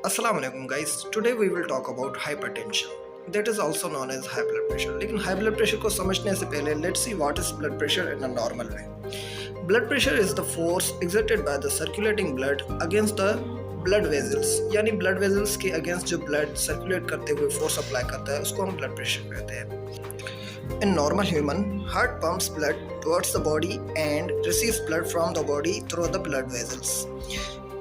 Assalamu alaikum guys. Today we will talk about hypertension. That is also known as high blood pressure. लेकिन high blood pressure को समझने से पहले let's see what is blood pressure in a normal way. Blood pressure is the force exerted by the circulating blood against the blood vessels. यानी blood vessels के against जो blood circulate करते हुए force apply करता है उसको हम blood pressure कहते हैं. In normal human, heart pumps blood towards the body and receives blood from the body through the blood vessels.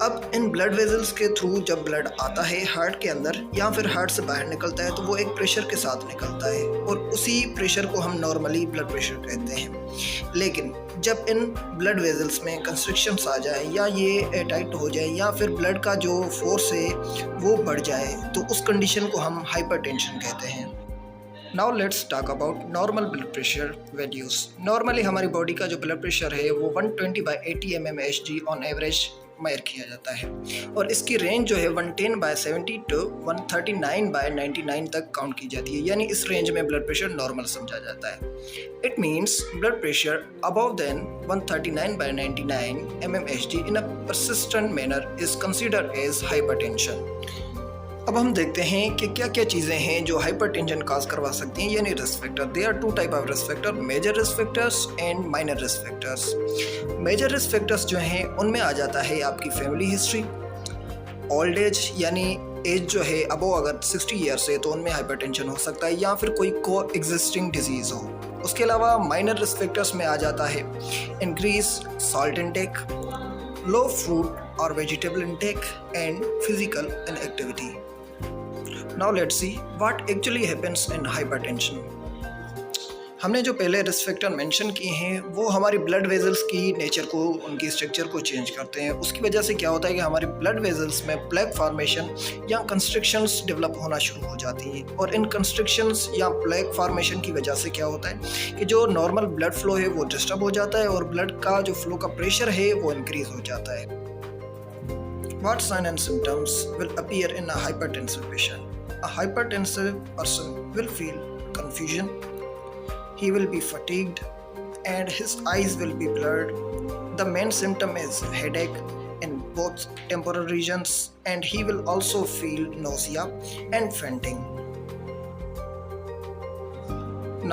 अब इन ब्लड वेजल्स के थ्रू जब ब्लड आता है हार्ट के अंदर या फिर हार्ट से बाहर निकलता है तो वो एक प्रेशर के साथ निकलता है और उसी प्रेशर को हम नॉर्मली ब्लड प्रेशर कहते हैं. लेकिन जब इन ब्लड वेजल्स में कंस्ट्रिक्शंस आ जाए या ये टाइट हो जाए या फिर ब्लड का जो फोर्स है वो बढ़ जाए तो उस कंडीशन को हम हाइपरटेंशन कहते हैं. Now let's talk about normal blood pressure values. Normally हमारी बॉडी का जो ब्लड प्रेशर है वो 120/80 mmHg ऑन एवरेज मेजर किया जाता है और इसकी रेंज जो है 110/70 to 139/99 तक काउंट की जाती है. यानी इस रेंज में ब्लड प्रेशर नॉर्मल समझा जाता है. It means blood pressure above than 139/99 mmHg in a persistent manner is considered as hypertension. अब हम देखते हैं कि क्या क्या चीज़ें हैं जो हाइपरटेंशन काज करवा सकती हैं. यानी risk factor. They are two type of risk factor, major risk factors and minor risk factors. Major risk factors जो हैं उनमें आ जाता है आपकी फैमिली हिस्ट्री, ओल्ड एज यानी एज जो है अबो अगर 60 ईयर्स है तो उनमें हाइपरटेंशन हो सकता है या फिर कोई को एग्जिस्टिंग डिजीज़ हो. उसके अलावा माइनर रिस्क फैक्टर्स में आ जाता है इंक्रीज सॉल्ट इनटेक, लो फ्रूट और vegetable intake and physical inactivity. Now let's see what actually happens in hypertension. हमने जो पहले रिस्क फैक्टर मेंशन किए हैं वो हमारी ब्लड वेजल्स की नेचर को, उनकी स्ट्रक्चर को चेंज करते हैं. उसकी वजह से क्या होता है कि हमारी ब्लड वेजल्स में प्लेक फॉर्मेशन या कंस्ट्रिक्शंस डेवलप होना शुरू हो जाती हैं और इन कंस्ट्रिक्शंस या प्लेक फॉर्मेशन की वजह से क्या होता है कि जो नॉर्मल ब्लड फ्लो है वो डिस्टर्ब हो जाता है और ब्लड का जो फ्लो का प्रेशर है वो इंक्रीज हो जाता है. What signs and symptoms will appear in a hypertensive patient? A hypertensive person will feel confusion, he will be fatigued, and his eyes will be blurred. The main symptom is headache in both temporal regions, and he will also feel nausea and fainting.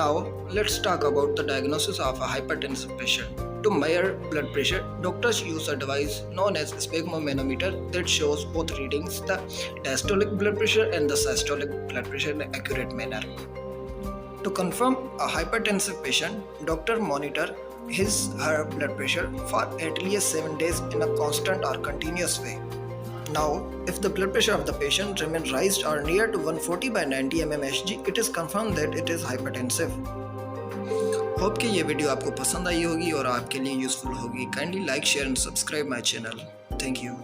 Now, let's talk about the diagnosis of a hypertensive patient. To measure blood pressure, doctors use a device known as sphygmomanometer that shows both readings, the diastolic blood pressure and the systolic blood pressure in an accurate manner. To confirm a hypertensive patient, doctor monitor her blood pressure for at least 7 days in a constant or continuous way. Now, if the blood pressure of the patient remains raised or near to 140/90 mmHg, it is confirmed that it is hypertensive. Hope कि ये video आपको पसंद आई होगी और आपके लिए useful होगी. Kindly like, share and subscribe my channel. Thank you.